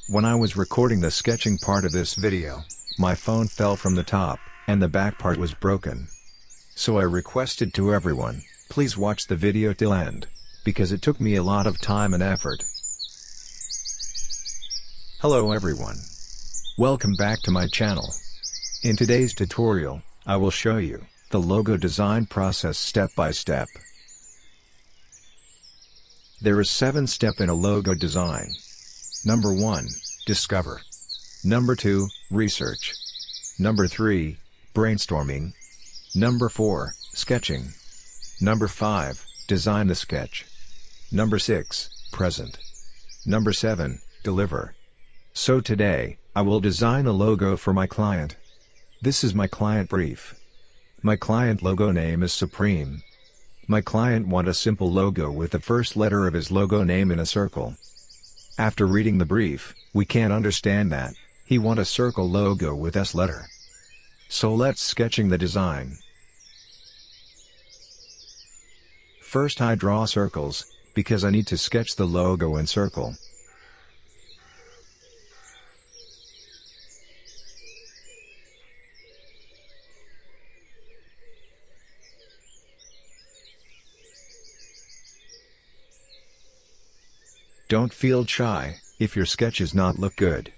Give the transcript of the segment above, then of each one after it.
When I was recording the sketching part of this video, my phone fell from the top, and the back part was broken. So I requested to everyone, please watch the video till end, because it took me a lot of time and effort. Hello everyone. Welcome back to my channel. In today's tutorial, I will show you the logo design process step by step. There is 7 steps in a logo design. Number 1, discover. Number 2, research. Number 3, brainstorming. Number 4, sketching. Number 5, design the sketch. Number 6, present. Number 7, deliver. So today, I will design a logo for my client. This is my client brief. My client logo name is Supreme. My client want a simple logo with the first letter of his logo name in a circle. After reading the brief, we can't understand that he want a circle logo with S letter. So let's sketching the design. First I draw circles, because I need to sketch the logo in circle. Don't feel shy if your sketches not look good.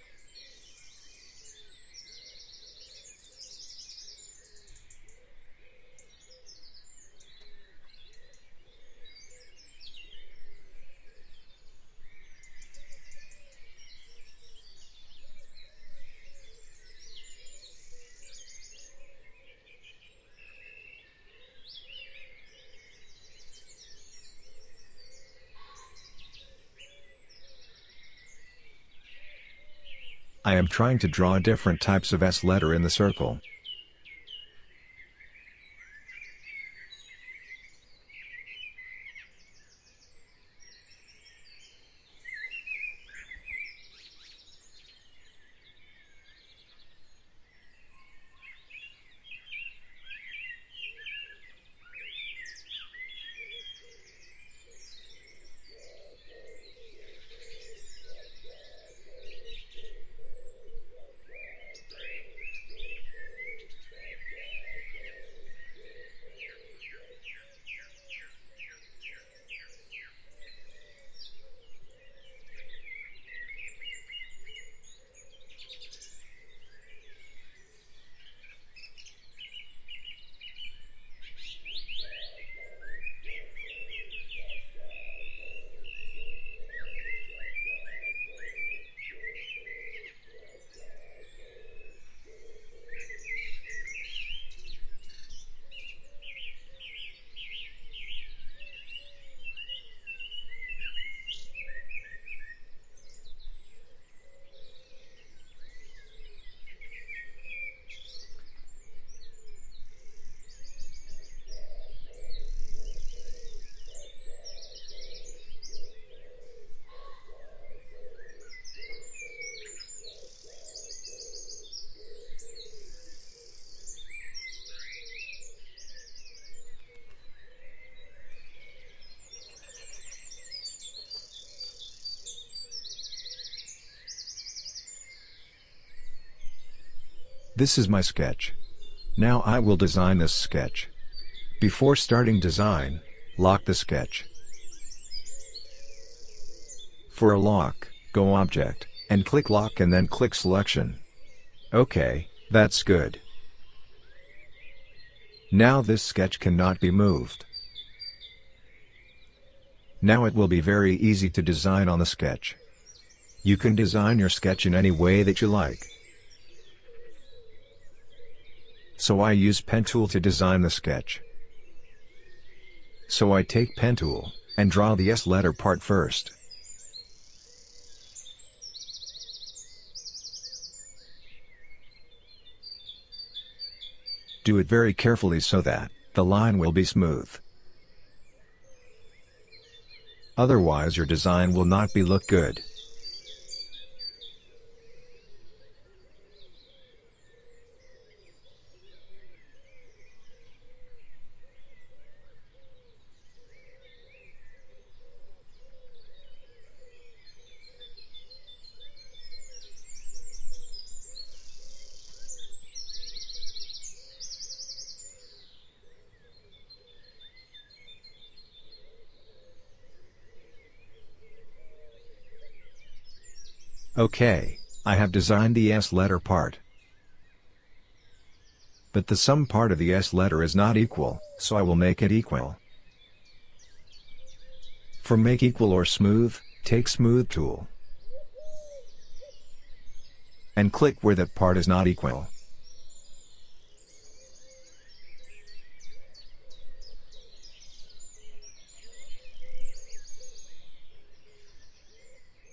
I am trying to draw different types of S letter in the circle. This is my sketch. Now I will design this sketch. Before starting design, lock the sketch. For a lock, go Object, and click Lock and then click Selection. Okay, that's good. Now this sketch cannot be moved. Now it will be very easy to design on the sketch. You can design your sketch in any way that you like. So I use pen tool to design the sketch. So I take pen tool, and draw the S letter part first. Do it very carefully so that the line will be smooth. Otherwise your design will not be look good. Okay, I have designed the S letter part. But the sum part of the S letter is not equal, so I will make it equal. For make equal or smooth, take Smooth tool. And click where that part is not equal.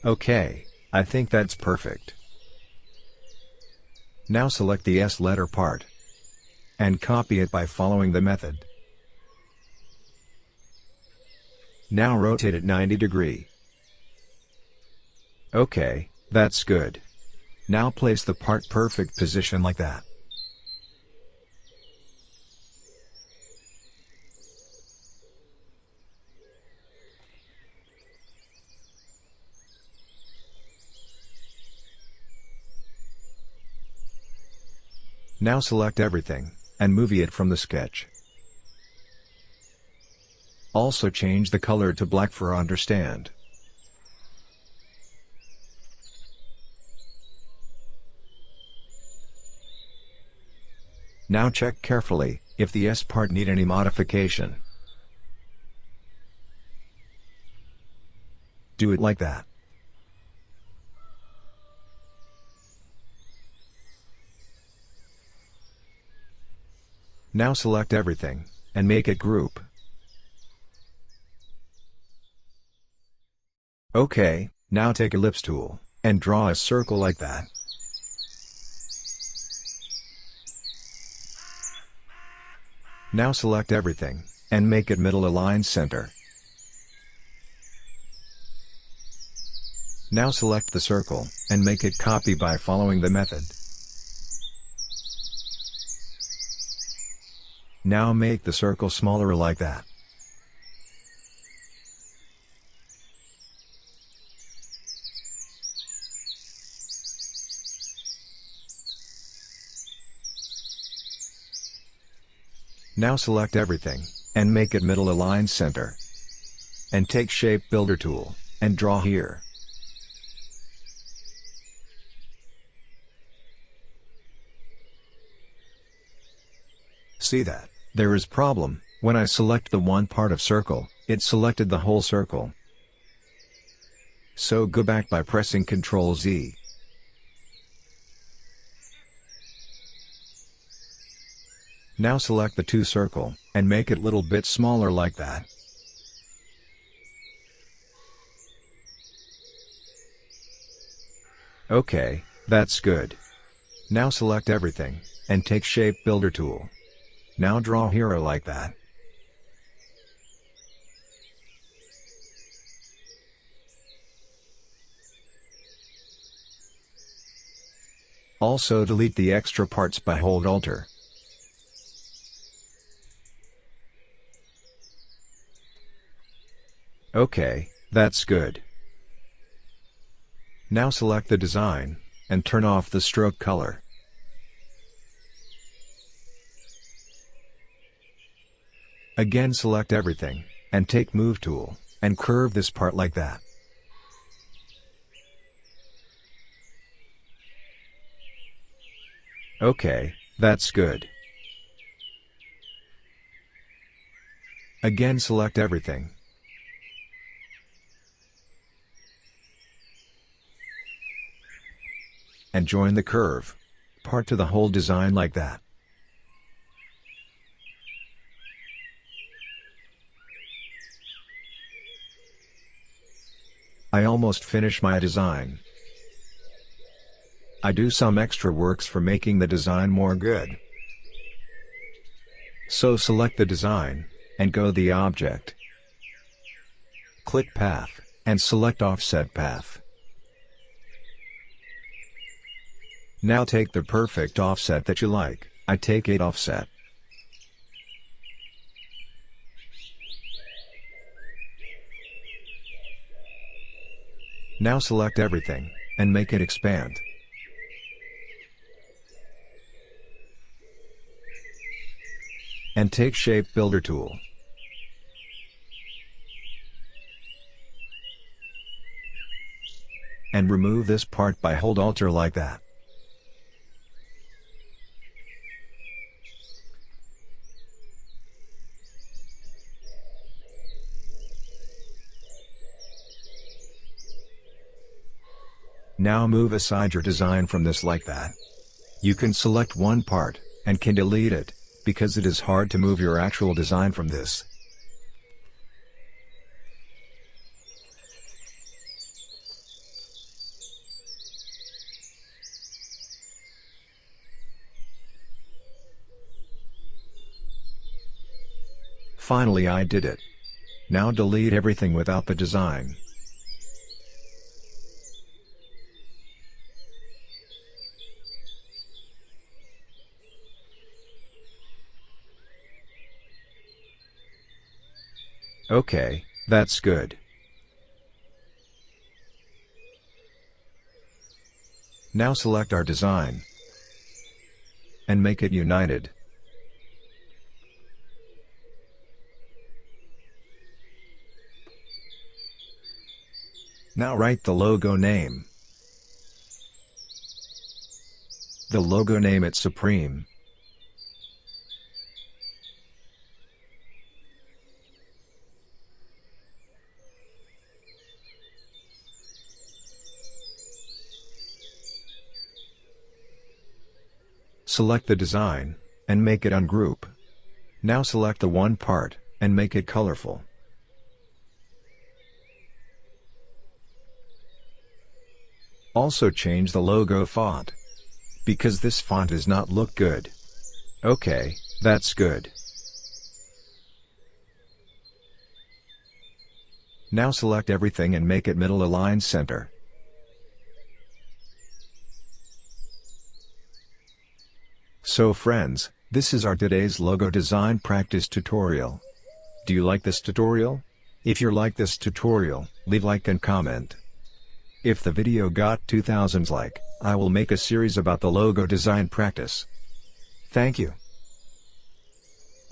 Okay, I think that's perfect. Now select the S letter part. And copy it by following the method. Now rotate it 90 degrees. Okay, that's good. Now place the part perfect position like that. Now select everything, and move it from the sketch. Also change the color to black for understand. Now check carefully, if the S part need any modification. Do it like that. Now select everything, and make it group. Okay, now take Ellipse tool, and draw a circle like that. Now select everything, and make it middle align center. Now select the circle, and make it copy by following the method. Now make the circle smaller like that. Now select everything, and make it middle align center. And take Shape Builder tool, and draw here. See that? There is problem, when I select the one part of circle, it selected the whole circle. So go back by pressing Ctrl Z. Now select the two circle, and make it little bit smaller like that. Okay, that's good. Now select everything, and take Shape Builder tool. Now draw hero like that. Also delete the extra parts by hold Alt. Okay, that's good. Now select the design, and turn off the stroke color. Again select everything, and take Move tool, and curve this part like that. Okay, that's good. Again select everything. And join the curve part to the whole design like that. I almost finished my design. I do some extra works for making the design more good. So select the design, and go the object. Click Path, and select Offset Path. Now take the perfect offset that you like, I take 8 offset. Now select everything, and make it expand. And take Shape Builder tool. and remove this part by hold Alt or like that. Now move aside your design from this like that. You can select one part, and can delete it, because it is hard to move your actual design from this. Finally I did it. Now delete everything without the design. Okay, that's good. Now select our design and make it united. Now write the logo name. The logo name it's Supreme. Select the design, and make it ungroup. Now select the one part, and make it colorful. Also change the logo font, because this font does not look good. Okay, that's good. Now select everything and make it middle align center. So friends, this is our today's logo design practice tutorial. Do you like this tutorial? If you like this tutorial, leave like and comment. If the video got 2000 likes, I will make a series about the logo design practice. Thank you.